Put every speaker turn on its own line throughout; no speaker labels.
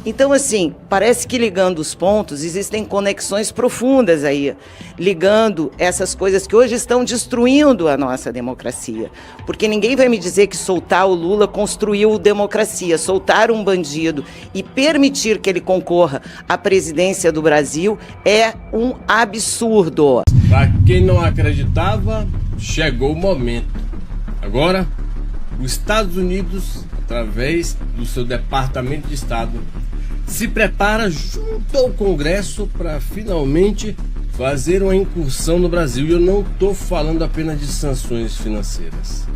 Então, assim, parece que ligando os pontos, existem conexões profundas aí, ligando essas coisas que hoje estão destruindo a nossa democracia. Porque ninguém vai me dizer que soltar o Lula construiu democracia. Soltar um bandido e permitir que ele concorra à presidência do Brasil é um absurdo.
Para quem não acreditava, chegou o momento. Agora, os Estados Unidos, através do seu Departamento de Estado, se prepara junto ao Congresso para finalmente fazer uma incursão no Brasil. E eu não estou falando apenas de sanções financeiras.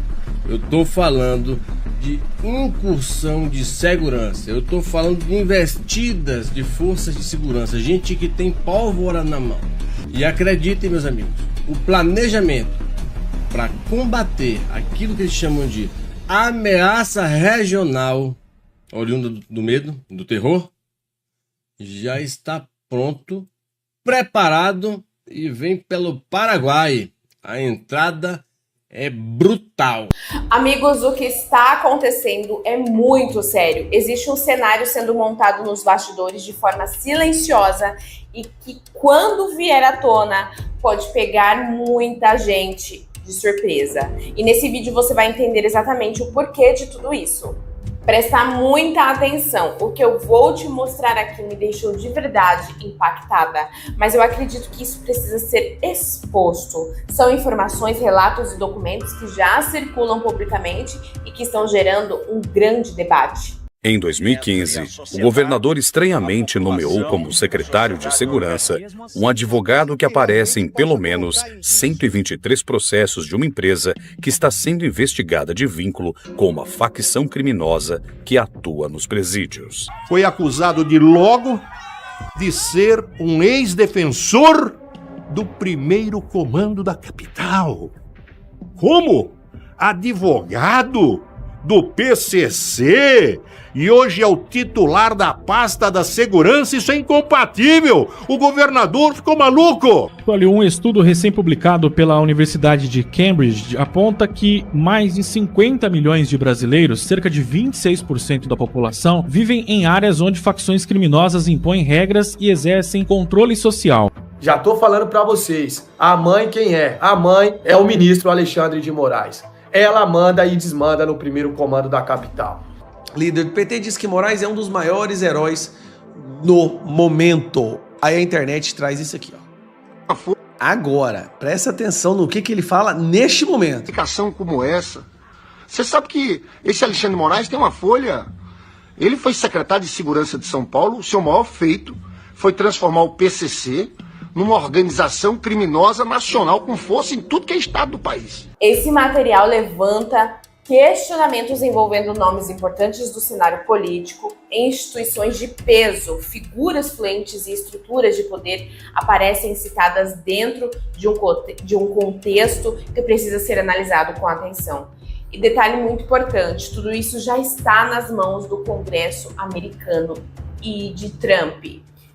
Eu estou falando de incursão de segurança. Eu estou falando de investidas de forças de segurança. Gente que tem pólvora na mão. E acreditem, meus amigos, o planejamento para combater aquilo que eles chamam de ameaça regional, oriunda do medo, do terror, já está pronto, preparado e vem pelo Paraguai. A entrada é brutal.
Amigos, o que está acontecendo é muito sério. Existe um cenário sendo montado nos bastidores de forma silenciosa e que, quando vier à tona, pode pegar muita gente de surpresa. E nesse vídeo você vai entender exatamente o porquê de tudo isso. Prestar muita atenção. O que eu vou te mostrar aqui me deixou de verdade impactada, mas eu acredito que isso precisa ser exposto. São informações, relatos e documentos que já circulam publicamente e que estão gerando um grande debate.
Em 2015, o governador estranhamente nomeou como secretário de Segurança um advogado que aparece em pelo menos 123 processos de uma empresa que está sendo investigada de vínculo com uma facção criminosa que atua nos presídios.
Foi acusado de ser um ex-defensor do primeiro comando da capital. Como? Advogado do PCC e hoje é o titular da pasta da segurança. Isso é incompatível. O governador ficou maluco.
Olha, um estudo recém-publicado pela Universidade de Cambridge aponta que mais de 50 milhões de brasileiros, cerca de 26% da população, vivem em áreas onde facções criminosas impõem regras e exercem controle social.
Já tô falando pra vocês, a mãe quem é? A mãe é o ministro Alexandre de Moraes. Ela manda e desmanda no primeiro comando da capital.
Líder do PT diz que Moraes é um dos maiores heróis no momento. Aí a internet traz isso aqui, ó. Agora, presta atenção no que ele fala neste momento.
Explicação como essa. Você sabe que esse Alexandre de Moraes tem uma folha. Ele foi secretário de Segurança de São Paulo. O seu maior feito foi transformar o PCC numa organização criminosa nacional com força em tudo que é estado do país.
Esse material levanta questionamentos envolvendo nomes importantes do cenário político, instituições de peso, figuras fluentes e estruturas de poder aparecem citadas dentro de um contexto que precisa ser analisado com atenção. E detalhe muito importante, tudo isso já está nas mãos do Congresso americano e de Trump.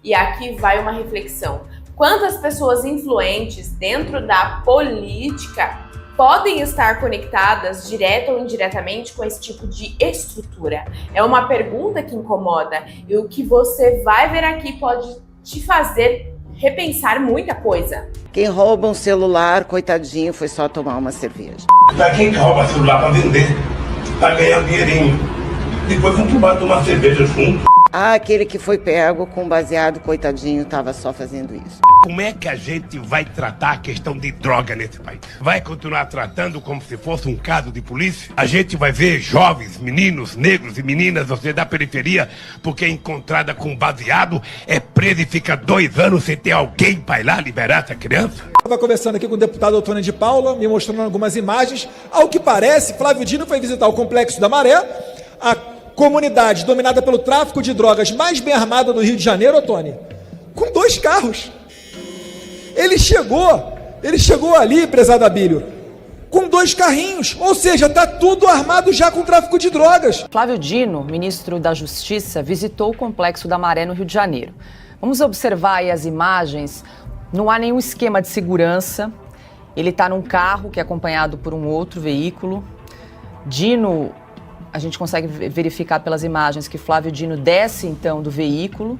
E aqui vai uma reflexão. Quantas pessoas influentes dentro da política podem estar conectadas, direta ou indiretamente, com esse tipo de estrutura? É uma pergunta que incomoda e o que você vai ver aqui pode te fazer repensar muita coisa.
Quem rouba um celular, coitadinho, foi só tomar uma cerveja.
Pra quem rouba celular pra vender, pra ganhar um dinheirinho, depois vão tomar cerveja junto.
Ah, aquele que foi pego com baseado, coitadinho, tava só fazendo isso.
Como é que a gente vai tratar a questão de droga nesse país? Vai continuar tratando como se fosse um caso de polícia? A gente vai ver jovens, meninos, negros e meninas, você da periferia, porque é encontrada com baseado, é presa e fica 2 anos sem ter alguém para ir lá liberar essa criança?
Estava conversando aqui com o deputado Antônio de Paula, me mostrando algumas imagens. Ao que parece, Flávio Dino foi visitar o Complexo da Maré, a comunidade dominada pelo tráfico de drogas mais bem armada do Rio de Janeiro, Tony, com 2 carros. Ele chegou ali, prezado Abílio, com 2 carrinhos, ou seja, está tudo armado já com tráfico de drogas.
Flávio Dino, ministro da Justiça, visitou o Complexo da Maré no Rio de Janeiro. Vamos observar aí as imagens, não há nenhum esquema de segurança, ele está num carro que é acompanhado por um outro veículo. Dino A gente consegue verificar pelas imagens que Flávio Dino desce, então, do veículo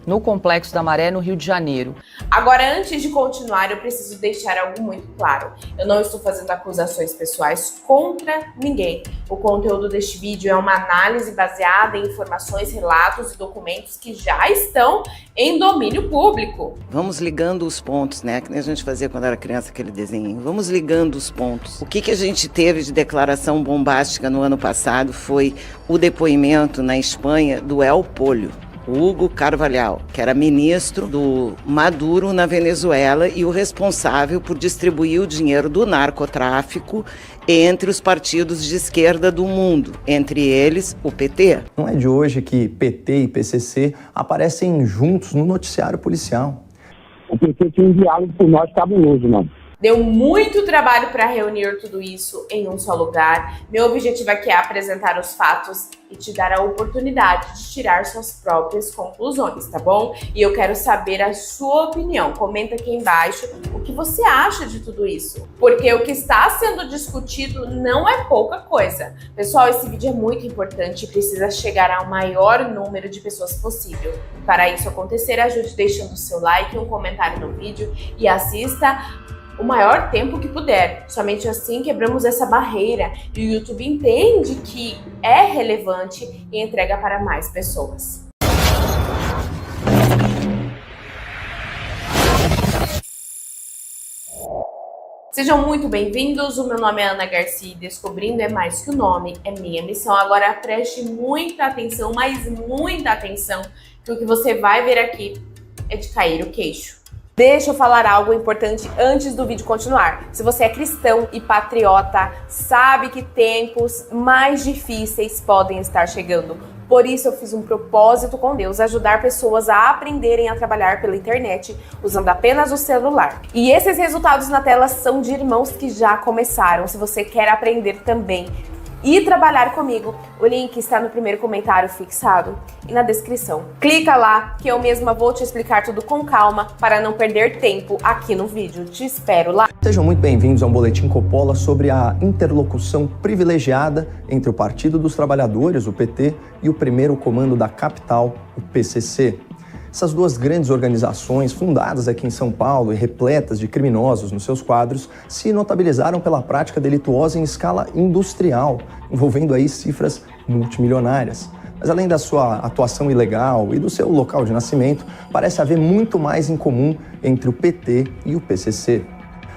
no Complexo da Maré, no Rio de Janeiro.
Agora, antes de continuar, eu preciso deixar algo muito claro. Eu não estou fazendo acusações pessoais contra ninguém. O conteúdo deste vídeo é uma análise baseada em informações, relatos e documentos que já estão em domínio público.
Vamos ligando os pontos, né? Que nem a gente fazia quando era criança, aquele desenho. Vamos ligando os pontos. O que a gente teve de declaração bombástica no ano passado foi o depoimento na Espanha do El Pollo, Hugo Carvalhal, que era ministro do Maduro na Venezuela e o responsável por distribuir o dinheiro do narcotráfico entre os partidos de esquerda do mundo, entre eles o PT.
Não é de hoje que PT e PCC aparecem juntos no noticiário policial.
O PT tinha um diálogo por nós cabuloso, mano.
Deu muito trabalho para reunir tudo isso em um só lugar. Meu objetivo aqui é apresentar os fatos e te dar a oportunidade de tirar suas próprias conclusões, tá bom? E eu quero saber a sua opinião. Comenta aqui embaixo o que você acha de tudo isso. Porque o que está sendo discutido não é pouca coisa. Pessoal, esse vídeo é muito importante e precisa chegar ao maior número de pessoas possível. Para isso acontecer, ajude deixando o seu like e um comentário no vídeo e assista o maior tempo que puder. Somente assim quebramos essa barreira e o YouTube entende que é relevante e entrega para mais pessoas. Sejam muito bem-vindos, o meu nome é Ana Garcia e Descobrindo é mais que o nome, é minha missão. Agora preste muita atenção, mas muita atenção, que o que você vai ver aqui é de cair o queixo. Deixa eu falar algo importante antes do vídeo continuar. Se você é cristão e patriota, sabe que tempos mais difíceis podem estar chegando. Por isso eu fiz um propósito com Deus, ajudar pessoas a aprenderem a trabalhar pela internet usando apenas o celular. E esses resultados na tela são de irmãos que já começaram. Se você quer aprender também e trabalhar comigo, o link está no primeiro comentário fixado e na descrição. Clica lá que eu mesma vou te explicar tudo com calma para não perder tempo aqui no vídeo. Te espero lá.
Sejam muito bem-vindos ao Boletim Coppola sobre a interlocução privilegiada entre o Partido dos Trabalhadores, o PT, e o primeiro comando da capital, o PCC. Essas duas grandes organizações, fundadas aqui em São Paulo e repletas de criminosos nos seus quadros, se notabilizaram pela prática delituosa em escala industrial, envolvendo aí cifras multimilionárias. Mas além da sua atuação ilegal e do seu local de nascimento, parece haver muito mais em comum entre o PT e o PCC.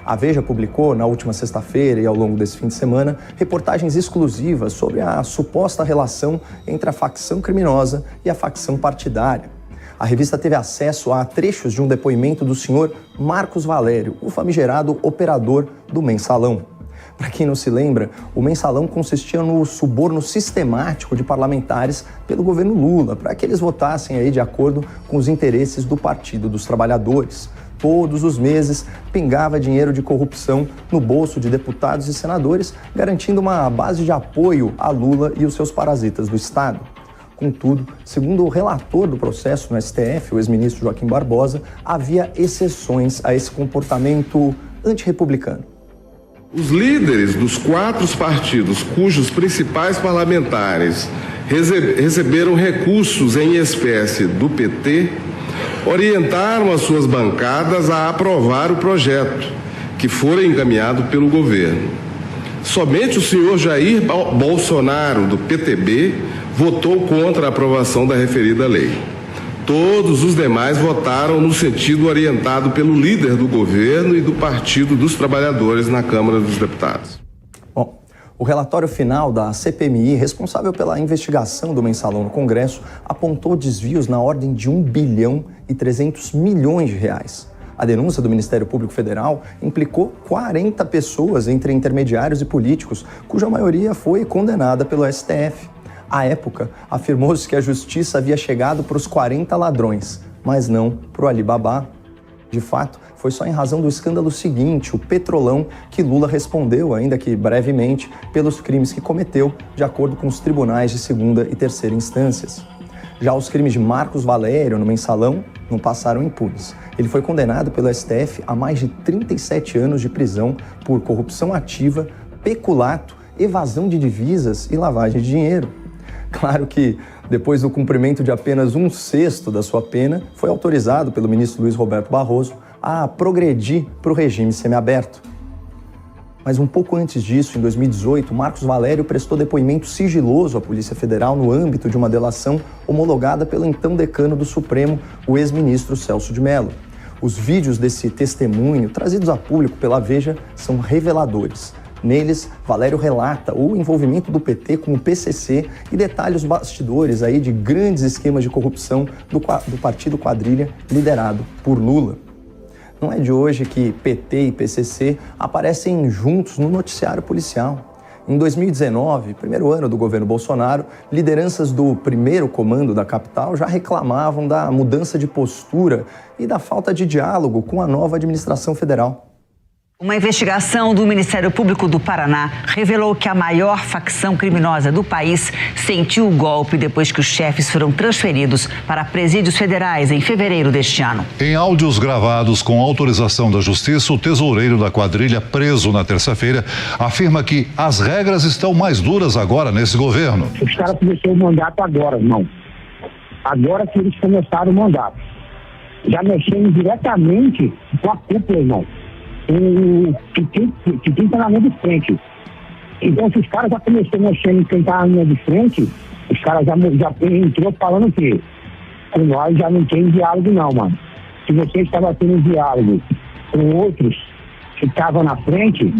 A Veja publicou, na última sexta-feira e ao longo desse fim de semana, reportagens exclusivas sobre a suposta relação entre a facção criminosa e a facção partidária. A revista teve acesso a trechos de um depoimento do senhor Marcos Valério, o famigerado operador do Mensalão. Para quem não se lembra, o Mensalão consistia no suborno sistemático de parlamentares pelo governo Lula, para que eles votassem aí de acordo com os interesses do Partido dos Trabalhadores. Todos os meses pingava dinheiro de corrupção no bolso de deputados e senadores, garantindo uma base de apoio a Lula e os seus parasitas do Estado. Contudo, segundo o relator do processo no STF, o ex-ministro Joaquim Barbosa, havia exceções a esse comportamento antirrepublicano.
Os líderes dos 4 partidos cujos principais parlamentares receberam recursos em espécie do PT orientaram as suas bancadas a aprovar o projeto, que fora encaminhado pelo governo. Somente o senhor Jair Bolsonaro, do PTB, votou contra a aprovação da referida lei. Todos os demais votaram no sentido orientado pelo líder do governo e do Partido dos Trabalhadores na Câmara dos Deputados.
Bom, o relatório final da CPMI, responsável pela investigação do Mensalão no Congresso, apontou desvios na ordem de 1 bilhão e 300 milhões de reais. A denúncia do Ministério Público Federal implicou 40 pessoas entre intermediários e políticos, cuja maioria foi condenada pelo STF. À época, afirmou-se que a justiça havia chegado para os 40 ladrões, mas não para o Alibaba. De fato, foi só em razão do escândalo seguinte, o Petrolão, que Lula respondeu, ainda que brevemente, pelos crimes que cometeu, de acordo com os tribunais de segunda e terceira instâncias. Já os crimes de Marcos Valério no Mensalão não passaram impunes. Ele foi condenado pelo STF a mais de 37 anos de prisão por corrupção ativa, peculato evasão de divisas e lavagem de dinheiro. Claro que, depois do cumprimento de apenas 1/6 da sua pena, foi autorizado pelo ministro Luiz Roberto Barroso a progredir para o regime semiaberto. Mas um pouco antes disso, em 2018, Marcos Valério prestou depoimento sigiloso à Polícia Federal no âmbito de uma delação homologada pelo então decano do Supremo, o ex-ministro Celso de Mello. Os vídeos desse testemunho, trazidos a público pela Veja, são reveladores. Neles, Valério relata o envolvimento do PT com o PCC e detalha os bastidores aí de grandes esquemas de corrupção do partido quadrilha liderado por Lula. Não é de hoje que PT e PCC aparecem juntos no noticiário policial. Em 2019, primeiro ano do governo Bolsonaro, lideranças do primeiro comando da capital já reclamavam da mudança de postura e da falta de diálogo com a nova administração federal.
Uma investigação do Ministério Público do Paraná revelou que a maior facção criminosa do país sentiu o golpe depois que os chefes foram transferidos para presídios federais em fevereiro deste ano.
Em áudios gravados com autorização da Justiça, o tesoureiro da quadrilha, preso na terça-feira, afirma que as regras estão mais duras agora nesse governo.
Os caras começaram o mandato agora, irmão. Agora que eles começaram o mandato. Já mexendo diretamente com a cúpula, irmão. Que tem que na linha de frente. Então, se os caras já começaram mexendo em quem tá na linha de frente, os caras já entrou falando que com nós já não tem diálogo não, mano. Se você estava tendo diálogo com outros que estavam na frente,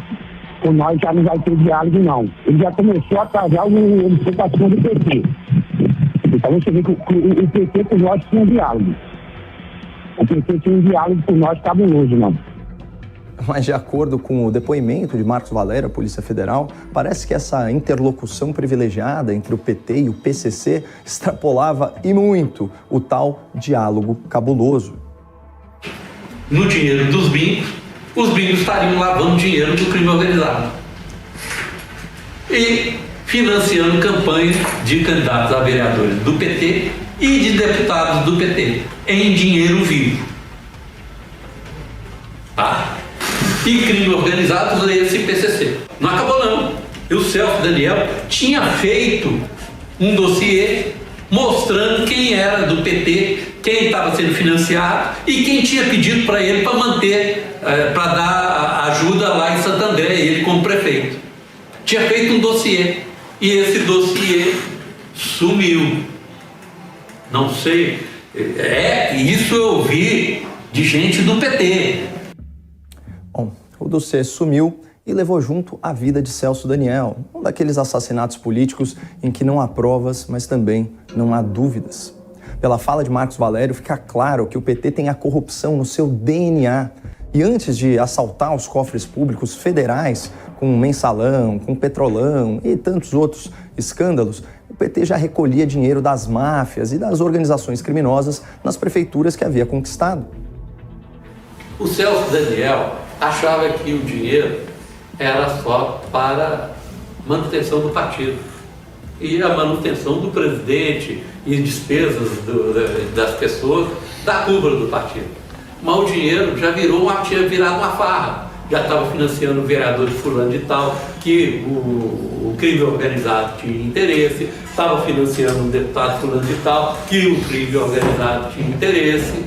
com nós já não vai ter diálogo não. Ele já começou a atrasar a ocupação do PT. Então você vê que o PT com nós tinha diálogo. O PT tinha um diálogo com nós cabuloso, mano.
Mas, de acordo com o depoimento de Marcos Valério, à Polícia Federal, parece que essa interlocução privilegiada entre o PT e o PCC extrapolava e muito o tal diálogo cabuloso.
No dinheiro dos bingos, os bingos estariam lavando dinheiro do crime organizado e financiando campanhas de candidatos a vereadores do PT e de deputados do PT em dinheiro vivo. Tá? E crime organizado, leia-se PCC. Não acabou não. E o Celso Daniel tinha feito um dossiê mostrando quem era do PT, quem estava sendo financiado e quem tinha pedido para ele para manter, para dar ajuda lá em Santo André, ele como prefeito. Tinha feito um dossiê e esse dossiê sumiu. Não sei, isso eu ouvi de gente do PT.
Bom, o dossiê sumiu e levou junto a vida de Celso Daniel, um daqueles assassinatos políticos em que não há provas, mas também não há dúvidas. Pela fala de Marcos Valério, fica claro que o PT tem a corrupção no seu DNA. E antes de assaltar os cofres públicos federais com mensalão, com petrolão e tantos outros escândalos, o PT já recolhia dinheiro das máfias e das organizações criminosas nas prefeituras que havia conquistado.
O Celso Daniel achava que o dinheiro era só para manutenção do partido e a manutenção do presidente e despesas das pessoas da cúpula do partido. Mas o dinheiro já tinha virado uma farra, já estava financiando o vereador de fulano de tal, que o crime organizado tinha interesse, estava financiando um deputado fulano de tal, que o crime organizado tinha interesse.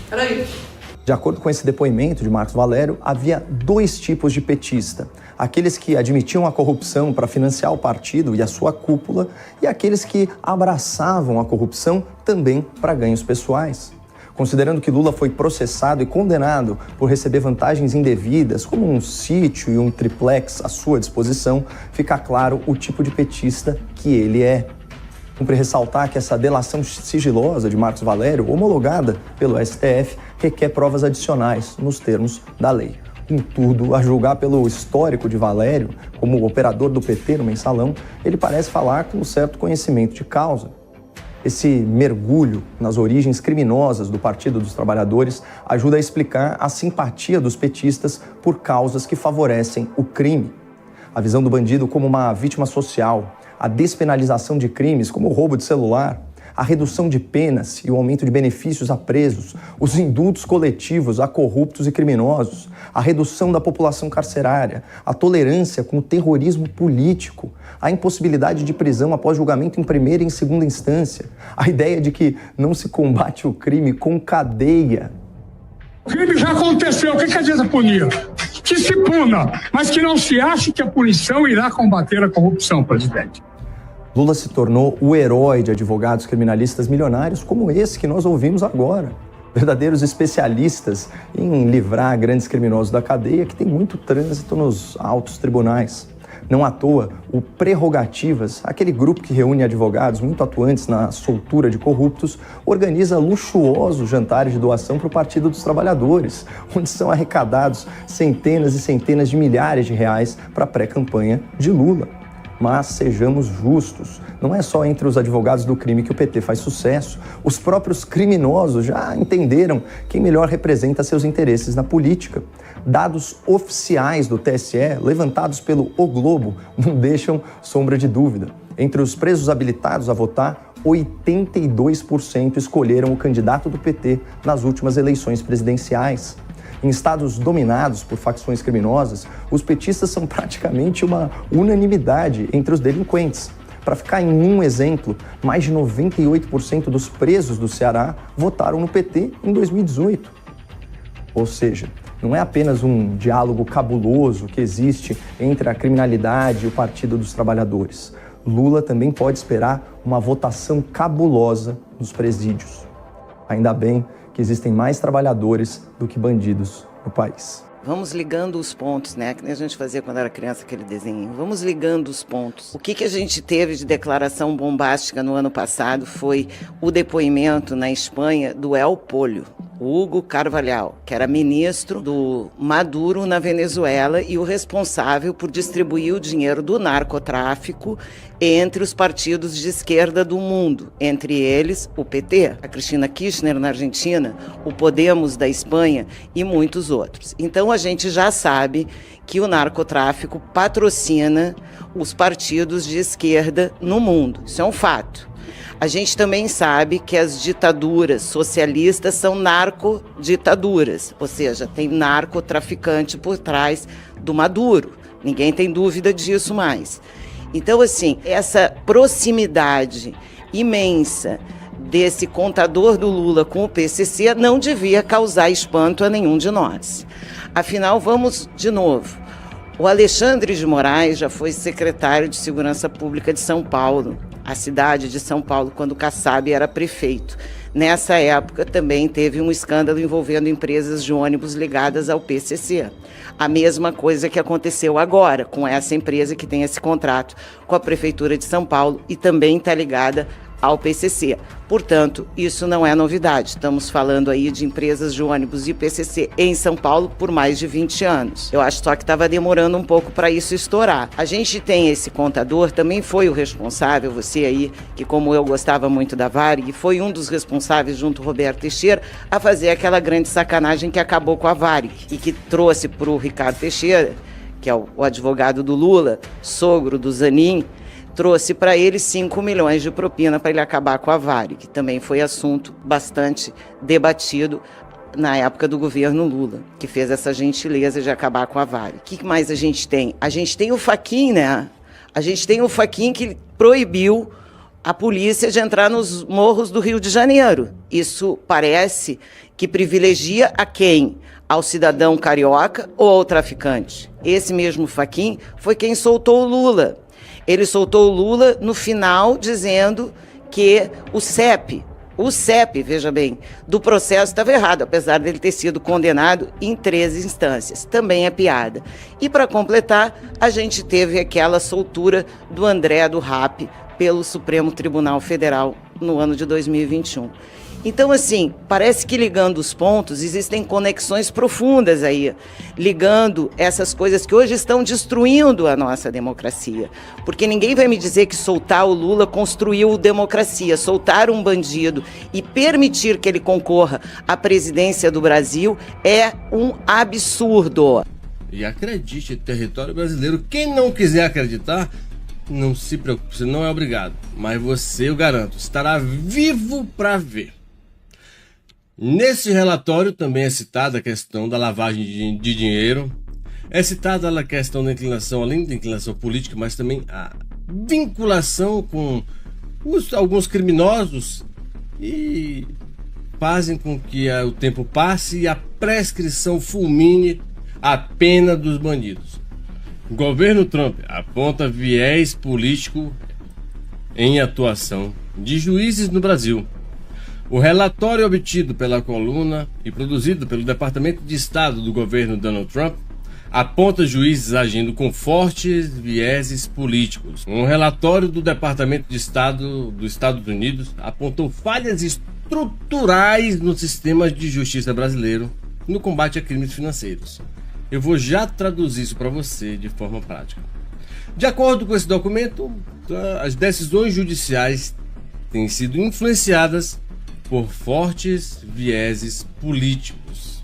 Era isso.
De acordo com esse depoimento de Marcos Valério, havia dois tipos de petista. Aqueles que admitiam a corrupção para financiar o partido e a sua cúpula, e aqueles que abraçavam a corrupção também para ganhos pessoais. Considerando que Lula foi processado e condenado por receber vantagens indevidas, como um sítio e um triplex à sua disposição, fica claro o tipo de petista que ele é. Cumpre ressaltar que essa delação sigilosa de Marcos Valério, homologada pelo STF, requer provas adicionais nos termos da lei. Contudo, a julgar pelo histórico de Valério, como operador do PT no mensalão, ele parece falar com um certo conhecimento de causa. Esse mergulho nas origens criminosas do Partido dos Trabalhadores ajuda a explicar a simpatia dos petistas por causas que favorecem o crime. A visão do bandido como uma vítima social, a despenalização de crimes como o roubo de celular, a redução de penas e o aumento de benefícios a presos, os indultos coletivos a corruptos e criminosos, a redução da população carcerária, a tolerância com o terrorismo político, a impossibilidade de prisão após julgamento em primeira e em segunda instância, a ideia de que não se combate o crime com cadeia.
O crime já aconteceu, o que adianta punir? Que se puna, mas que não se ache que a punição irá combater a corrupção, presidente.
Lula se tornou o herói de advogados criminalistas milionários como esse que nós ouvimos agora. Verdadeiros especialistas em livrar grandes criminosos da cadeia que tem muito trânsito nos altos tribunais. Não à toa, o Prerrogativas, aquele grupo que reúne advogados muito atuantes na soltura de corruptos, organiza luxuosos jantares de doação para o Partido dos Trabalhadores, onde são arrecadados centenas e centenas de milhares de reais para a pré-campanha de Lula. Mas sejamos justos, não é só entre os advogados do crime que o PT faz sucesso. Os próprios criminosos já entenderam quem melhor representa seus interesses na política. Dados oficiais do TSE, levantados pelo O Globo, não deixam sombra de dúvida. Entre os presos habilitados a votar, 82% escolheram o candidato do PT nas últimas eleições presidenciais. Em estados dominados por facções criminosas, os petistas são praticamente uma unanimidade entre os delinquentes. Para ficar em um exemplo, mais de 98% dos presos do Ceará votaram no PT em 2018. Ou seja, não é apenas um diálogo cabuloso que existe entre a criminalidade e o Partido dos Trabalhadores. Lula também pode esperar uma votação cabulosa nos presídios. Ainda bem que existem mais trabalhadores do que bandidos no país.
Vamos ligando os pontos, né? Que nem a gente fazia quando era criança, aquele desenho. Vamos ligando os pontos. O que a gente teve de declaração bombástica no ano passado foi o depoimento na Espanha do El Pollo, Hugo Carvalhal, que era ministro do Maduro na Venezuela e o responsável por distribuir o dinheiro do narcotráfico entre os partidos de esquerda do mundo, entre eles o PT, a Cristina Kirchner na Argentina, o Podemos da Espanha e muitos outros. Então a gente já sabe que o narcotráfico patrocina os partidos de esquerda no mundo. Isso é um fato. A gente também sabe que as ditaduras socialistas são narcoditaduras, ou seja, tem narcotraficante por trás do Maduro. Ninguém tem dúvida disso mais. Então, assim, essa proximidade imensa desse contador do Lula com o PCC não devia causar espanto a nenhum de nós. Afinal, vamos de novo. O Alexandre de Moraes já foi secretário de Segurança Pública de São Paulo, a cidade de São Paulo, quando Kassab era prefeito. Nessa época também teve um escândalo envolvendo empresas de ônibus ligadas ao PCC. A mesma coisa que aconteceu agora com essa empresa que tem esse contrato com a Prefeitura de São Paulo e também está ligada ao PCC. Portanto, isso não é novidade. Estamos falando aí de empresas de ônibus e PCC em São Paulo por mais de 20 anos. Eu acho só que estava demorando um pouco para isso estourar. A gente tem esse contador, também foi o responsável, você aí, que como eu gostava muito da Varig, foi um dos responsáveis, junto ao Roberto Teixeira, a fazer aquela grande sacanagem que acabou com a Varig e que trouxe para o Ricardo Teixeira, que é o advogado do Lula, sogro do Zanin, trouxe para ele 5 milhões de propina para ele acabar com a Varig, que também foi assunto bastante debatido na época do governo Lula, que fez essa gentileza de acabar com a Varig. O que mais a gente tem? A gente tem o Fachin, né? A gente tem o Fachin que proibiu a polícia de entrar nos morros do Rio de Janeiro. Isso parece que privilegia a quem? Ao cidadão carioca ou ao traficante? Esse mesmo Fachin foi quem soltou o Lula. Ele soltou o Lula no final dizendo que o CEP, veja bem, do processo estava errado, apesar dele ter sido condenado em 13 instâncias. Também é piada. E para completar, a gente teve aquela soltura do André do Rap pelo Supremo Tribunal Federal no ano de 2021. Então, assim, parece que ligando os pontos, existem conexões profundas aí, ligando essas coisas que hoje estão destruindo a nossa democracia. Porque ninguém vai me dizer que soltar o Lula construiu democracia. Soltar um bandido e permitir que ele concorra à presidência do Brasil é um absurdo.
E acredite, território brasileiro, quem não quiser acreditar, Não se preocupe, você não é obrigado, mas você, eu garanto, estará vivo para ver. Nesse relatório também é citada a questão da lavagem de dinheiro, é citada a questão da inclinação, além da inclinação política, mas também a vinculação com alguns criminosos e fazem com que o tempo passe e a prescrição fulmine a pena dos bandidos. O governo Trump aponta viés político em atuação de juízes no Brasil. O relatório obtido pela coluna e produzido pelo Departamento de Estado do governo Donald Trump aponta juízes agindo com fortes vieses políticos. Um relatório do Departamento de Estado dos Estados Unidos apontou falhas estruturais no sistema de justiça brasileiro no combate a crimes financeiros. Eu vou já traduzir isso para você de forma prática. De acordo com esse documento, as decisões judiciais têm sido influenciadas por fortes vieses políticos,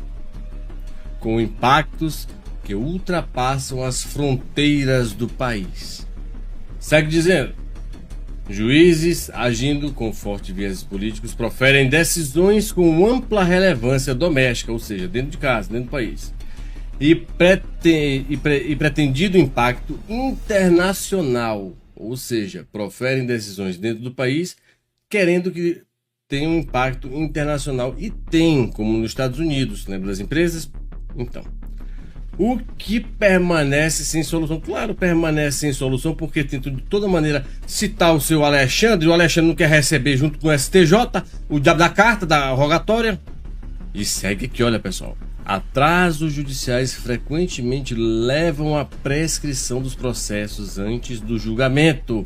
com impactos que ultrapassam as fronteiras do país. Segue dizendo, juízes agindo com fortes vieses políticos proferem decisões com ampla relevância doméstica, ou seja, dentro de casa, dentro do país, e pretendido impacto internacional, ou seja, proferem decisões dentro do país querendo que tenha um impacto internacional, e tem, como nos Estados Unidos, lembra das empresas? Então, o que permanece sem solução? Claro, permanece sem solução porque tenta de toda maneira citar o seu Alexandre, e o Alexandre não quer receber junto com o STJ o diabo da carta, da rogatória. E segue aqui, olha pessoal, atrasos judiciais frequentemente levam à prescrição dos processos antes do julgamento,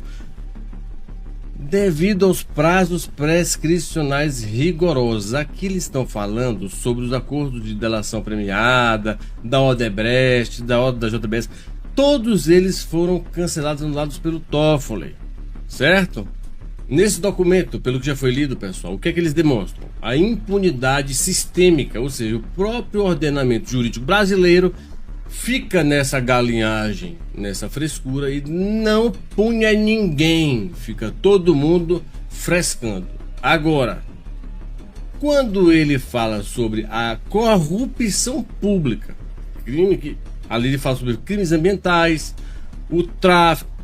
devido aos prazos prescricionais rigorosos. Aqui eles estão falando sobre os acordos de delação premiada, da Odebrecht, da JBS. Todos eles foram cancelados e anulados pelo Toffoli, certo? Nesse documento, pelo que já foi lido, pessoal, o que é que eles demonstram? A impunidade sistêmica, ou seja, o próprio ordenamento jurídico brasileiro fica nessa galinhagem, nessa frescura e não punha ninguém, fica todo mundo frescando. Agora, quando ele fala sobre a corrupção pública, crime que ali ele fala sobre crimes ambientais, o tráfico,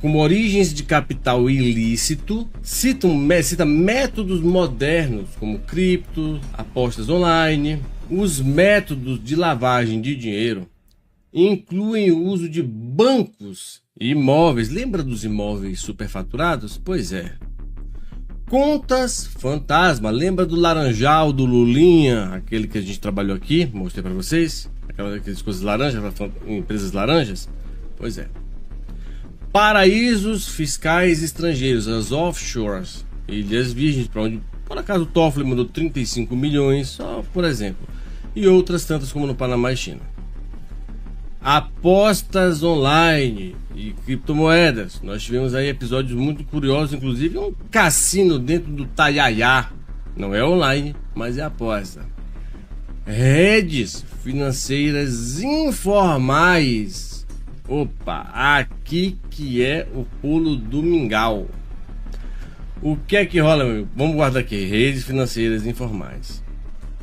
como origens de capital ilícito, cita métodos modernos como cripto, apostas online. Os métodos de lavagem de dinheiro incluem o uso de bancos e imóveis. Lembra dos imóveis superfaturados? Pois é. Contas fantasma. Lembra do Laranjal, do Lulinha, aquele que a gente trabalhou aqui? Mostrei para vocês. Aquelas coisas laranjas, empresas laranjas? Pois é. Paraísos fiscais estrangeiros, as offshores, ilhas virgens, para onde, por acaso, o Toffoli mandou 35 milhões, só por exemplo. E outras tantas como no Panamá e China. Apostas online e criptomoedas. Nós tivemos aí episódios muito curiosos, inclusive um cassino dentro do Taiaiá. Não é online, mas é aposta. Redes financeiras informais. Opa, aqui que é o pulo do mingau. O que é que rola, meu amigo? Vamos guardar aqui. Redes financeiras informais.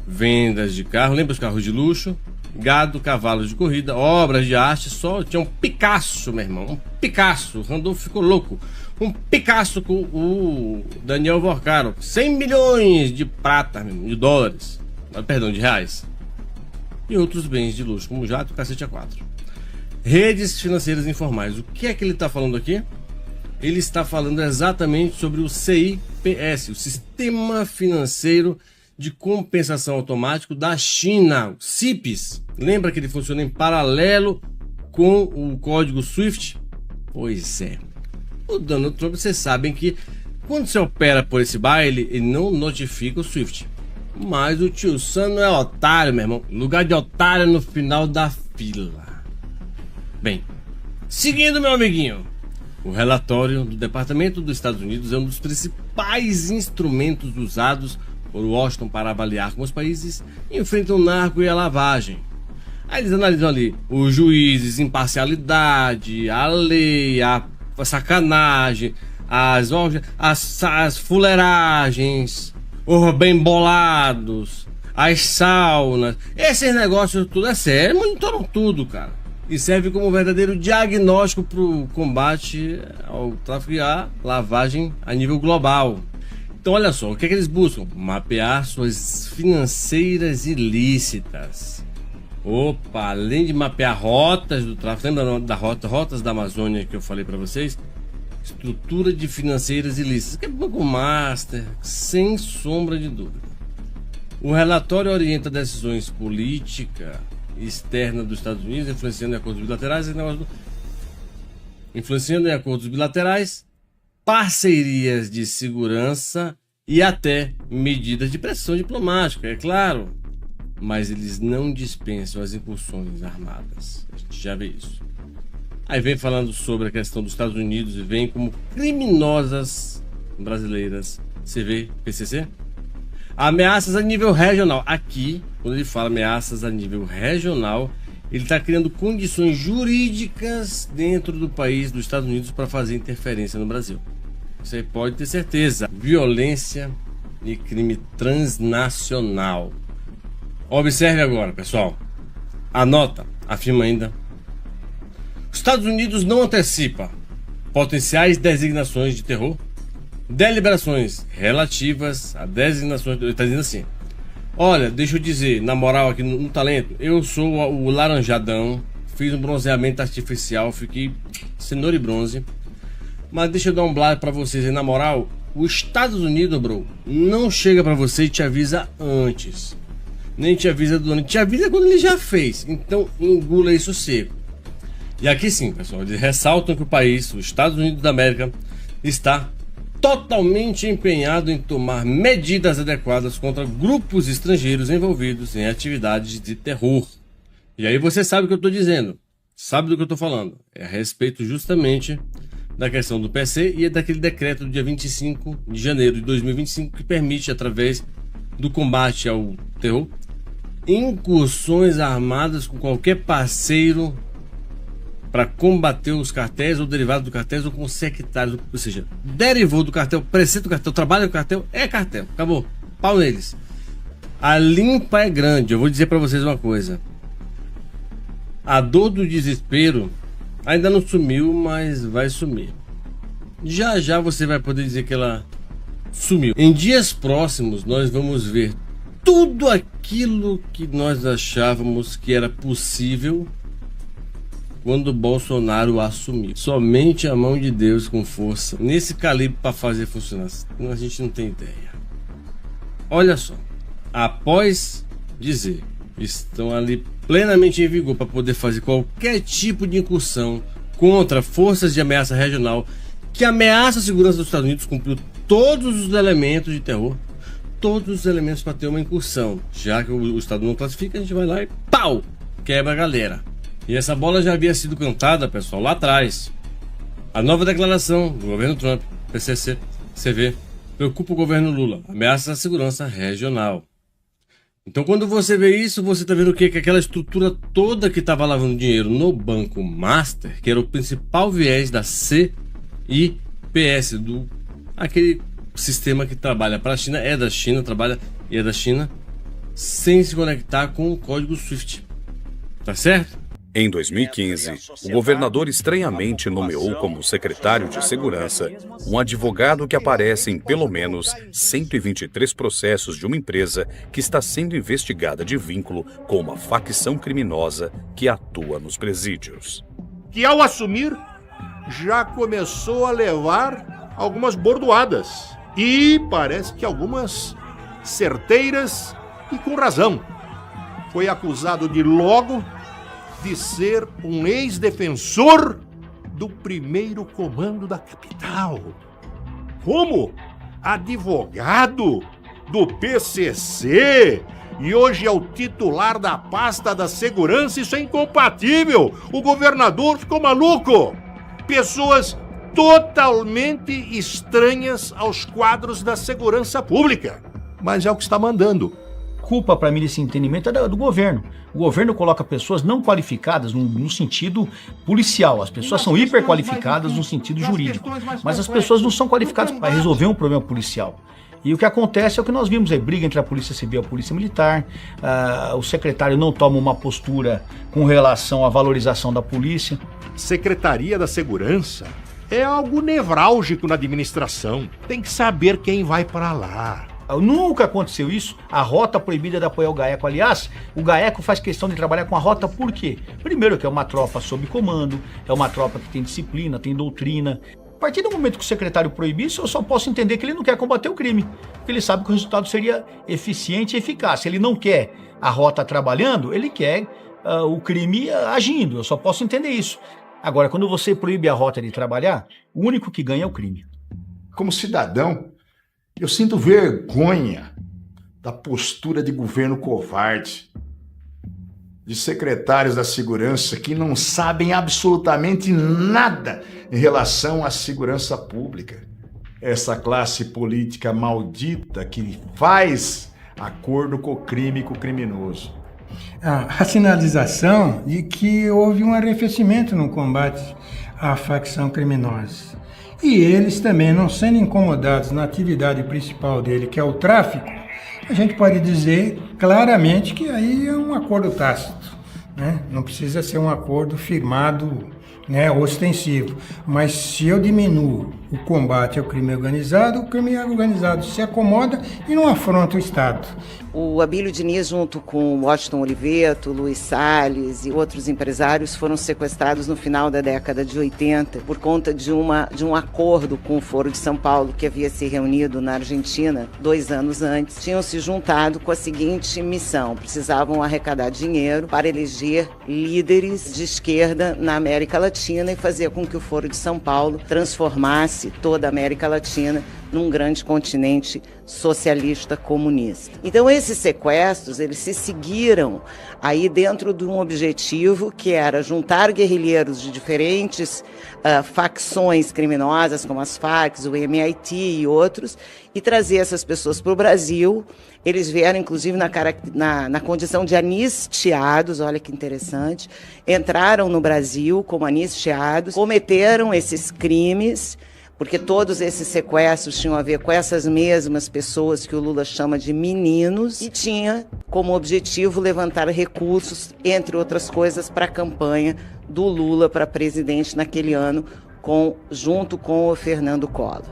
Vendas de carro, lembra os carros de luxo? Gado, cavalos de corrida, obras de arte, só tinha um Picasso, meu irmão, um Picasso. O Randolfo ficou louco. Um Picasso com o Daniel Vorcaro, 100 milhões de prata, de dólares, perdão, de reais. E outros bens de luxo, como jato, cacete A4. Redes financeiras informais. O que é que ele está falando aqui? Ele está falando exatamente sobre o CIPS, o Sistema Financeiro de Compensação Automático da China, o CIPS. Lembra que ele funciona em paralelo com o código SWIFT? Pois é. O Donald Trump, vocês sabem que quando você opera por esse baile, ele não notifica o SWIFT. Mas o tio Sam não é otário, meu irmão. Lugar de otário no final da fila. Bem, seguindo, meu amiguinho, o relatório do Departamento dos Estados Unidos é um dos principais instrumentos usados por Washington para avaliar como os países enfrentam o narco e a lavagem. Aí eles analisam ali os juízes, imparcialidade, a lei, a sacanagem, as fuleiragens, os bem bolados, as saunas, esses negócios tudo é sério, monitoram tudo, cara. E serve como um verdadeiro diagnóstico para o combate ao tráfico e à lavagem a nível global. Então olha só, o que é que eles buscam? Mapear suas financeiras ilícitas. Opa, além de mapear rotas do tráfico, lembra da rotas da Amazônia que eu falei para vocês? Estrutura de financeiras ilícitas, que é Banco Master, sem sombra de dúvida. O relatório orienta decisões políticas externas dos Estados Unidos, influenciando em acordos bilaterais, parcerias de segurança e até medidas de pressão diplomática, é claro. Mas eles não dispensam as incursões armadas. A gente já vê isso. Aí vem falando sobre a questão dos Estados Unidos e vem como criminosas brasileiras. Você vê PCC? Ameaças a nível regional. Aqui, quando ele fala ameaças a nível regional, ele está criando condições jurídicas dentro do país, dos Estados Unidos, para fazer interferência no Brasil. Você pode ter certeza. Violência e crime transnacional. Observe agora, pessoal. Anota, afirma ainda. Os Estados Unidos não antecipa potenciais designações de terror, deliberações relativas a designações. Ele está dizendo assim: olha, deixa eu dizer, na moral aqui no talento, eu sou o laranjadão, fiz um bronzeamento artificial, fiquei cenoura e bronze. Mas deixa eu dar um blá pra vocês aí, na moral, os Estados Unidos, bro, não chega pra você e te avisa antes. Nem te avisa durante, te avisa quando ele já fez. Então engula isso seco. E aqui sim, pessoal, eles ressaltam que o país, os Estados Unidos da América, está totalmente empenhado em tomar medidas adequadas contra grupos estrangeiros envolvidos em atividades de terror. E aí você sabe o que eu estou dizendo, sabe do que eu estou falando. É a respeito justamente da questão do PC e daquele decreto do dia 25 de janeiro de 2025 que permite, através do combate ao terror, incursões armadas com qualquer parceiro para combater os cartéis ou derivados do cartéis ou com sectários, ou seja, derivou do cartel, preceito do cartel, trabalha do cartel, é cartel, acabou, pau neles. A limpa é grande. Eu vou dizer para vocês uma coisa: a dor do desespero ainda não sumiu, mas vai sumir. Já já você vai poder dizer que ela sumiu. Em dias próximos nós vamos ver tudo aquilo que nós achávamos que era possível quando Bolsonaro assumiu. Somente a mão de Deus com força nesse calibre para fazer funcionar. A gente não tem ideia. Olha só, após dizer estão ali plenamente em vigor para poder fazer qualquer tipo de incursão contra forças de ameaça regional que ameaça a segurança dos Estados Unidos, cumpriu todos os elementos de terror, todos os elementos para ter uma incursão. Já que o Estado não classifica, a gente vai lá e pau, quebra a galera. E essa bola já havia sido cantada, pessoal, lá atrás. A nova declaração do governo Trump, PCC, CV, preocupa o governo Lula, ameaça à segurança regional. Então quando você vê isso, você está vendo o quê? Que aquela estrutura toda que estava lavando dinheiro no Banco Master, que era o principal viés da CIPS, aquele sistema que trabalha para a China, é da China, trabalha e é da China, sem se conectar com o código SWIFT. Tá certo?
Em 2015, o governador estranhamente nomeou como secretário de Segurança um advogado que aparece em pelo menos 123 processos de uma empresa que está sendo investigada de vínculo com uma facção criminosa que atua nos presídios.
Que ao assumir, já começou a levar algumas bordoadas. E parece que algumas certeiras e com razão. Foi acusado de logo de ser um ex-defensor do primeiro comando da capital. Como? Advogado do PCC e hoje é o titular da pasta da segurança. Isso é incompatível. O governador ficou maluco. Pessoas totalmente estranhas aos quadros da segurança pública. Mas é o que está mandando.
culpa para mim desse entendimento é do governo. O governo coloca pessoas não qualificadas no sentido policial. As pessoas são hiperqualificadas no sentido jurídico, mas as pessoas não são qualificadas para resolver um problema policial. E o que acontece é o que nós vimos aí, briga entre a Polícia Civil e a Polícia Militar, o secretário não toma uma postura com relação à valorização da polícia.
Secretaria da Segurança é algo nevrálgico na administração. Tem que saber quem vai para lá.
Nunca aconteceu isso. A rota proibida de apoiar o GAECO. Aliás, o GAECO faz questão de trabalhar com a rota por quê? Primeiro que é uma tropa sob comando, é uma tropa que tem disciplina, tem doutrina. A partir do momento que o secretário proibir isso, eu só posso entender que ele não quer combater o crime. Porque ele sabe que o resultado seria eficiente e eficaz. Se ele não quer a rota trabalhando, ele quer o crime agindo. Eu só posso entender isso. Agora, quando você proíbe a rota de trabalhar, o único que ganha é o crime.
Como cidadão, eu sinto vergonha da postura de governo covarde, de secretários da segurança que não sabem absolutamente nada em relação à segurança pública. Essa classe política maldita que faz acordo com o crime e com o criminoso.
A sinalização de que houve um arrefecimento no combate à facção criminosa. E eles também, não sendo incomodados na atividade principal dele, que é o tráfico, a gente pode dizer claramente que aí é um acordo tácito, né? Não precisa ser um acordo firmado, né, ostensivo. Mas se eu diminuo o combate ao crime organizado, o crime organizado se acomoda e não afronta o Estado.
O Abílio Diniz, junto com Washington Oliveto, Luiz Salles e outros empresários, foram sequestrados no final da década de 80 por conta de um acordo com o Foro de São Paulo, que havia se reunido na Argentina 2 anos antes. Tinham se juntado com a seguinte missão: precisavam arrecadar dinheiro para eleger líderes de esquerda na América Latina e fazer com que o Foro de São Paulo transformasse toda a América Latina num grande continente socialista comunista. Então esses sequestros, eles se seguiram aí dentro de um objetivo que era juntar guerrilheiros de diferentes facções criminosas, como as Farc, o MIT e outros, e trazer essas pessoas para o Brasil. Eles vieram, inclusive, na condição de anistiados, olha que interessante, entraram no Brasil como anistiados, cometeram esses crimes, porque todos esses sequestros tinham a ver com essas mesmas pessoas que o Lula chama de meninos, e tinha como objetivo levantar recursos, entre outras coisas, para a campanha do Lula para presidente naquele ano, junto com o Fernando Collor.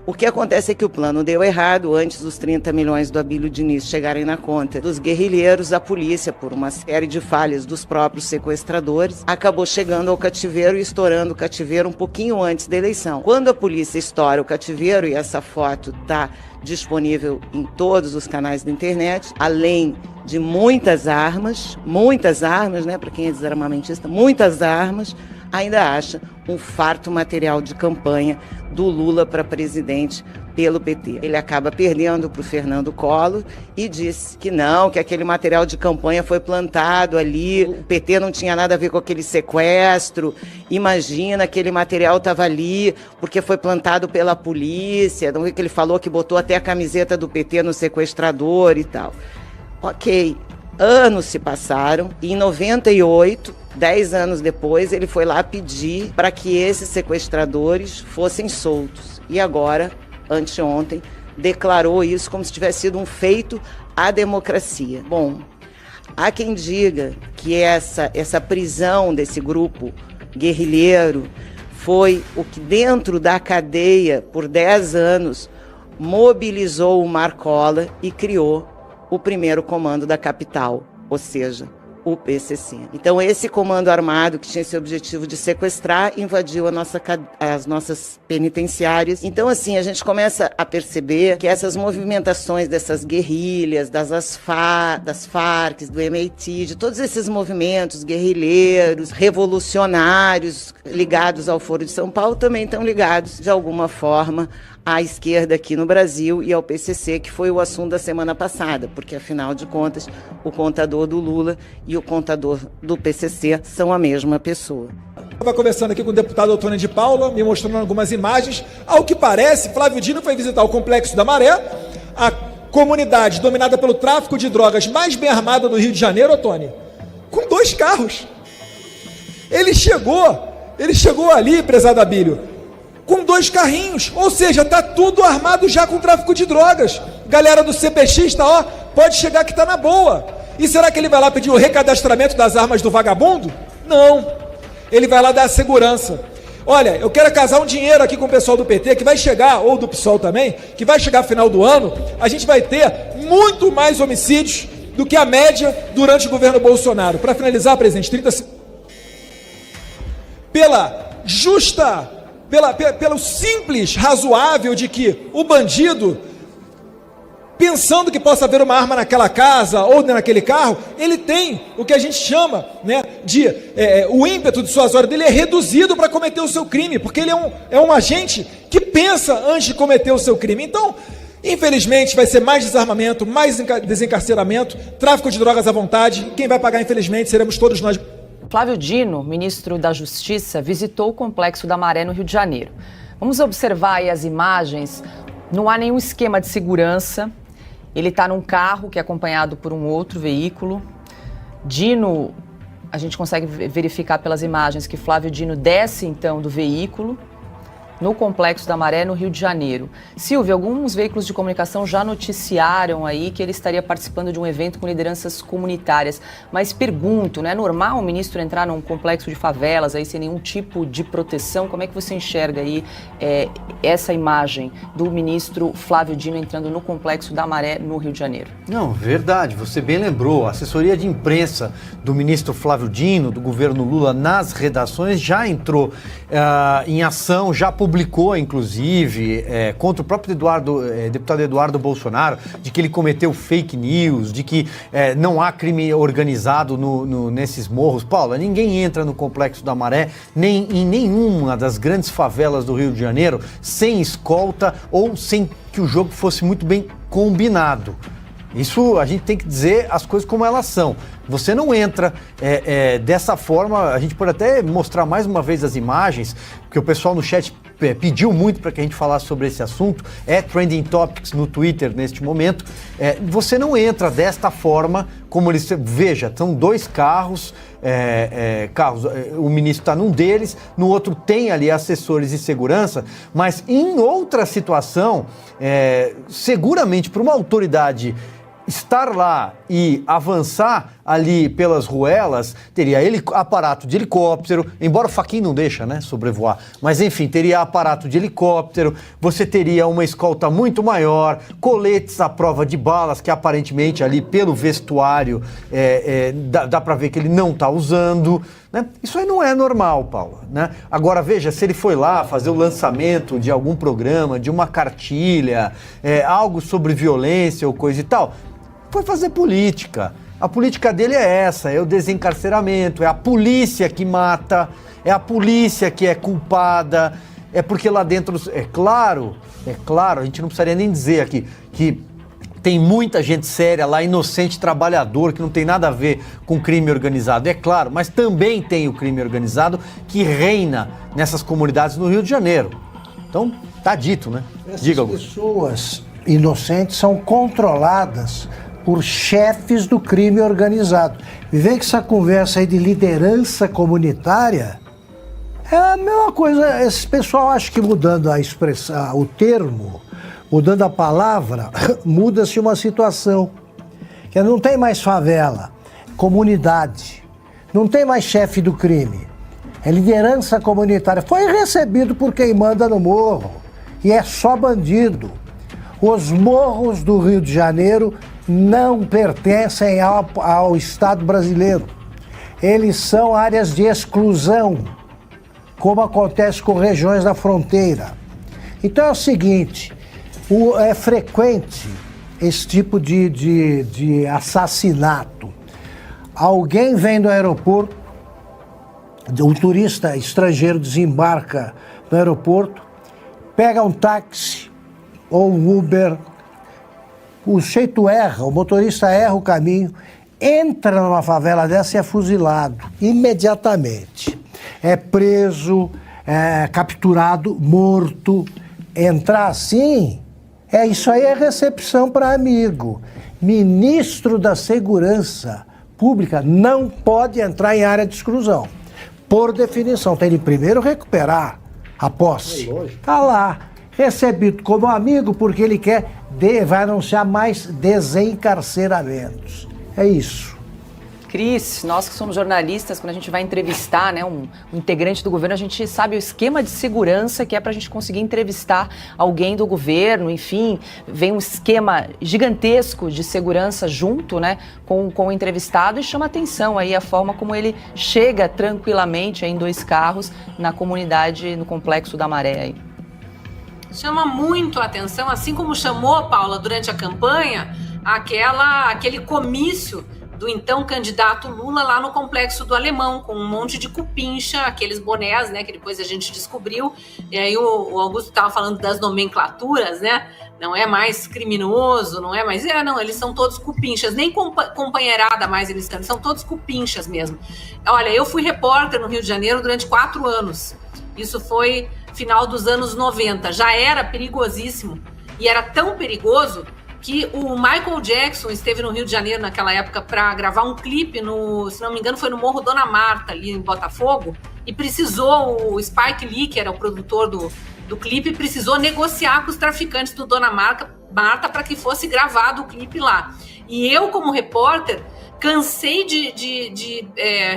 O que acontece é que o plano deu errado. Antes dos 30 milhões do Abílio Diniz chegarem na conta dos guerrilheiros, a polícia, por uma série de falhas dos próprios sequestradores, acabou chegando ao cativeiro e estourando o cativeiro um pouquinho antes da eleição. Quando a polícia estoura o cativeiro, e essa foto está disponível em todos os canais da internet, além de muitas armas, né, para quem é desarmamentista, muitas armas, ainda acha um farto material de campanha do Lula para presidente pelo PT. Ele acaba perdendo para o Fernando Collor e disse que não, que aquele material de campanha foi plantado ali, o PT não tinha nada a ver com aquele sequestro, imagina, aquele material estava ali porque foi plantado pela polícia, não é que ele falou que botou até a camiseta do PT no sequestrador e tal. Ok, anos se passaram e em 98, 10 anos depois, ele foi lá pedir para que esses sequestradores fossem soltos. E agora, anteontem, declarou isso como se tivesse sido um feito à democracia. Bom, há quem diga que essa prisão desse grupo guerrilheiro foi o que dentro da cadeia, por 10 anos, mobilizou o Marcola e criou o primeiro comando da capital, ou seja, o PCC. Então esse comando armado que tinha esse objetivo de sequestrar invadiu as nossas penitenciárias. Então assim, a gente começa a perceber que essas movimentações dessas guerrilhas, das Farc, do MIT, de todos esses movimentos guerrilheiros, revolucionários ligados ao Foro de São Paulo também estão ligados de alguma forma à esquerda aqui no Brasil e ao PCC, que foi o assunto da semana passada, porque, afinal de contas, o contador do Lula e o contador do PCC são a mesma pessoa.
Estava conversando aqui com o deputado Antônio de Paula, me mostrando algumas imagens. Ao que parece, Flávio Dino foi visitar o Complexo da Maré, a comunidade dominada pelo tráfico de drogas mais bem armada do Rio de Janeiro, ô Tony, com 2 carros. Ele chegou ali, prezado Abílio, com 2 carrinhos, ou seja, está tudo armado já com tráfico de drogas. Galera do CPX tá, ó, pode chegar que está na boa. E será que ele vai lá pedir o recadastramento das armas do vagabundo? Não, ele vai lá dar a segurança. Olha, eu quero casar um dinheiro aqui com o pessoal do PT, que vai chegar, ou do PSOL também, que vai chegar no final do ano, a gente vai ter muito mais homicídios do que a média durante o governo Bolsonaro. Para finalizar, presidente, 30 segundos. Pelo simples, razoável de que o bandido, pensando que possa haver uma arma naquela casa ou naquele carro, ele tem o que a gente chama, né, de o ímpeto de suas horas dele é reduzido para cometer o seu crime, porque ele é um agente que pensa antes de cometer o seu crime. Então, infelizmente, vai ser mais desarmamento, mais desencarceramento, tráfico de drogas à vontade. Quem vai pagar, infelizmente, seremos todos nós.
Flávio Dino, ministro da Justiça, visitou o Complexo da Maré no Rio de Janeiro. Vamos observar aí as imagens. Não há nenhum esquema de segurança. Ele está num carro que é acompanhado por um outro veículo. Dino, a gente consegue verificar pelas imagens que Flávio Dino desce então do veículo no Complexo da Maré, no Rio de Janeiro. Silvia, alguns veículos de comunicação já noticiaram aí que ele estaria participando de um evento com lideranças comunitárias. Mas pergunto, não é normal um ministro entrar num complexo de favelas aí sem nenhum tipo de proteção? Como é que você enxerga aí essa imagem do ministro Flávio Dino entrando no Complexo da Maré, no Rio de Janeiro?
Não, verdade, você bem lembrou. A assessoria de imprensa do ministro Flávio Dino, do governo Lula, nas redações, já entrou em ação, já publicou, inclusive, contra o próprio deputado Eduardo Bolsonaro, de que ele cometeu fake news, de que não há crime organizado nesses morros. Paula, ninguém entra no Complexo da Maré, nem em nenhuma das grandes favelas do Rio de Janeiro, sem escolta ou sem que o jogo fosse muito bem combinado. Isso a gente tem que dizer as coisas como elas são. Você não entra dessa forma. A gente pode até mostrar mais uma vez as imagens, porque o pessoal no chat pediu muito para que a gente falasse sobre esse assunto. É Trending Topics no Twitter neste momento. Você não entra desta forma, como eles... Veja, são 2 carros, o ministro está num deles, no outro tem ali assessores de segurança, mas em outra situação, seguramente para uma autoridade estar lá e avançar ali pelas ruelas, teria aparato de helicóptero, embora o Fachin não deixa, né, sobrevoar, mas enfim, teria aparato de helicóptero, você teria uma escolta muito maior, coletes à prova de balas, que aparentemente ali pelo vestuário dá para ver que ele não está usando, né? Isso aí não é normal, Paula, né? Agora veja, se ele foi lá fazer o lançamento de algum programa, de uma cartilha, algo sobre violência ou coisa e tal, foi fazer política. A política dele é essa, é o desencarceramento, é a polícia que mata, é a polícia que é culpada, é porque lá dentro, é claro, a gente não precisaria nem dizer aqui que tem muita gente séria lá, inocente, trabalhador, que não tem nada a ver com crime organizado, é claro, mas também tem o crime organizado que reina nessas comunidades no Rio de Janeiro. Então, tá dito, né? Diga, Augusto.
Pessoas inocentes são controladas por chefes do crime organizado. Me vem que essa conversa aí de liderança comunitária é a mesma coisa. Esse pessoal acha que mudando a expressão, o termo, mudando a palavra, muda-se uma situação. Que não tem mais favela, comunidade. Não tem mais chefe do crime. É liderança comunitária. Foi recebido por quem manda no morro. E é só bandido. Os morros do Rio de Janeiro não pertencem ao Estado brasileiro. Eles são áreas de exclusão, como acontece com regiões da fronteira. Então é o seguinte, é frequente esse tipo de assassinato. Alguém vem do aeroporto, um turista estrangeiro desembarca no aeroporto, pega um táxi ou um Uber, o sujeito erra, o motorista erra o caminho, entra numa favela dessa e é fuzilado imediatamente. É preso, é capturado, morto. Entrar assim Isso aí é recepção para amigo. Ministro da Segurança Pública não pode entrar em área de exclusão. Por definição, tem de primeiro recuperar a posse. Está lá, recebido como amigo porque ele vai anunciar mais desencarceramentos. É isso.
Cris, nós que somos jornalistas, quando a gente vai entrevistar, né, um integrante do governo, a gente sabe o esquema de segurança que é para a gente conseguir entrevistar alguém do governo, enfim, vem um esquema gigantesco de segurança junto, né, com o entrevistado, e chama atenção aí a forma como ele chega tranquilamente em 2 carros na comunidade, no Complexo da Maré aí.
Chama muito a atenção, assim como chamou, Paula, durante a campanha, aquele comício do então candidato Lula lá no Complexo do Alemão, com um monte de cupincha, aqueles bonés, né, que depois a gente descobriu. E aí o Augusto estava falando das nomenclaturas, né, não é mais criminoso, não é mais... não, eles são todos cupinchas, nem companheirada mais eles cantam, são todos cupinchas mesmo. Olha, eu fui repórter no Rio de Janeiro durante 4 anos, isso foi final dos anos 90, já era perigosíssimo, e era tão perigoso que o Michael Jackson esteve no Rio de Janeiro naquela época para gravar um clipe, se não me engano foi no Morro Dona Marta, ali em Botafogo, e precisou, o Spike Lee, que era o produtor do clipe, precisou negociar com os traficantes do Dona Marta para que fosse gravado o clipe lá. E eu, como repórter, cansei de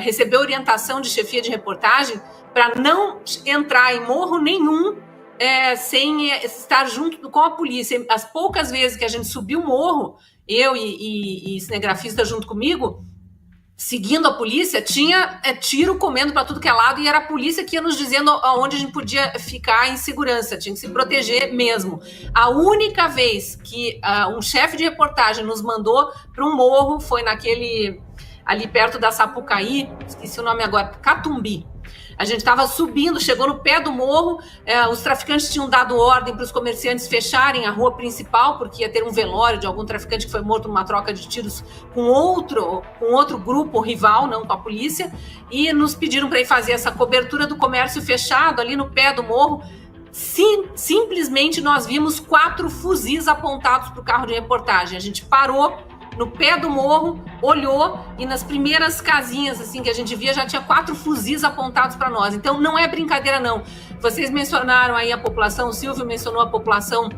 receber orientação de chefia de reportagem para não entrar em morro nenhum sem estar junto com a polícia. As poucas vezes que a gente subiu o morro, eu e cinegrafista junto comigo, seguindo a polícia, tinha tiro comendo para tudo que é lado, e era a polícia que ia nos dizendo aonde a gente podia ficar em segurança, tinha que se proteger mesmo. A única vez que um chefe de reportagem nos mandou para um morro foi naquele ali perto da Sapucaí, esqueci o nome agora, Catumbi. A gente estava subindo, chegou no pé do morro, os traficantes tinham dado ordem para os comerciantes fecharem a rua principal, porque ia ter um velório de algum traficante que foi morto numa troca de tiros com outro grupo rival, não com a polícia, e nos pediram para ir fazer essa cobertura do comércio fechado ali no pé do morro. Simplesmente nós vimos 4 fuzis apontados para o carro de reportagem. A gente parou no pé do morro, olhou, e nas primeiras casinhas assim que a gente via já tinha 4 fuzis apontados para nós. Então não é brincadeira não. Vocês mencionaram aí a população, o Silvio mencionou a população,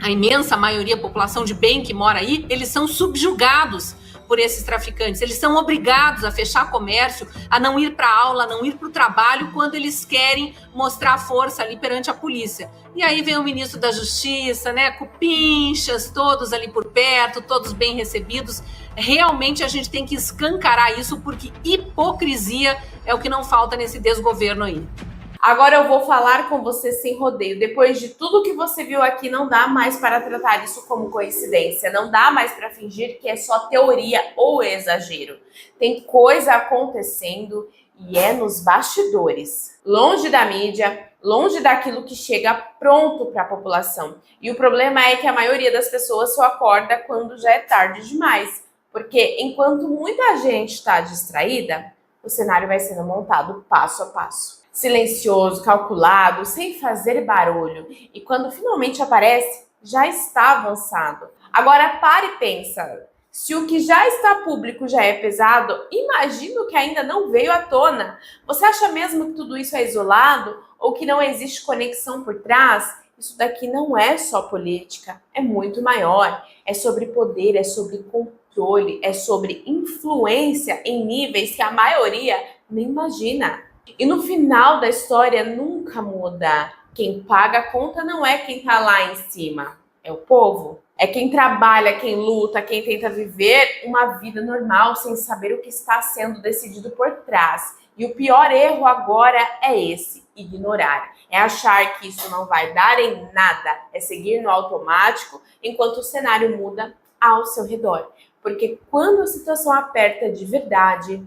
a imensa maioria, a população de bem que mora aí, eles são subjugados por esses traficantes. Eles são obrigados a fechar comércio, a não ir para aula, a não ir para o trabalho quando eles querem mostrar força ali perante a polícia. E aí vem o ministro da Justiça, né, cupinchas, todos ali por perto, todos bem recebidos. Realmente a gente tem que escancarar isso, porque hipocrisia é o que não falta nesse desgoverno aí.
Agora eu vou falar com você sem rodeio. Depois de tudo que você viu aqui, não dá mais para tratar isso como coincidência. Não dá mais para fingir que é só teoria ou exagero. Tem coisa acontecendo e é nos bastidores. Longe da mídia, longe daquilo que chega pronto para a população. E o problema é que a maioria das pessoas só acorda quando já é tarde demais. Porque enquanto muita gente está distraída, o cenário vai sendo montado passo a passo. Silencioso, calculado, sem fazer barulho. E quando finalmente aparece, já está avançado. Agora pare e pensa. Se o que já está público já é pesado, imagina o que ainda não veio à tona. Você acha mesmo que tudo isso é isolado? Ou que não existe conexão por trás? Isso daqui não é só política, é muito maior. É sobre poder, é sobre controle, é sobre influência em níveis que a maioria nem imagina. E no final da história nunca muda. Quem paga a conta não é quem tá lá em cima, é o povo. É quem trabalha, quem luta, quem tenta viver uma vida normal sem saber o que está sendo decidido por trás. E o pior erro agora é esse, ignorar. É achar que isso não vai dar em nada, é seguir no automático enquanto o cenário muda ao seu redor. Porque quando a situação aperta de verdade,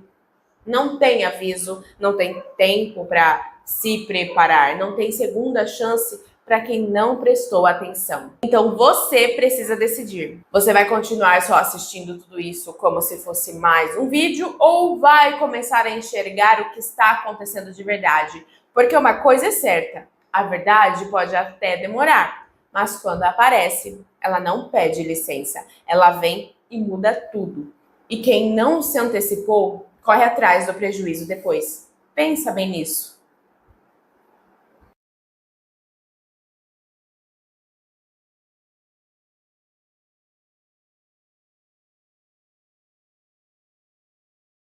não tem aviso, não tem tempo para se preparar, não tem segunda chance para quem não prestou atenção. Então você precisa decidir. Você vai continuar só assistindo tudo isso como se fosse mais um vídeo ou vai começar a enxergar o que está acontecendo de verdade? Porque uma coisa é certa, a verdade pode até demorar, Mas quando aparece, ela não pede licença. Ela vem e muda tudo. E quem não se antecipou, corre atrás do prejuízo depois. Pensa bem nisso.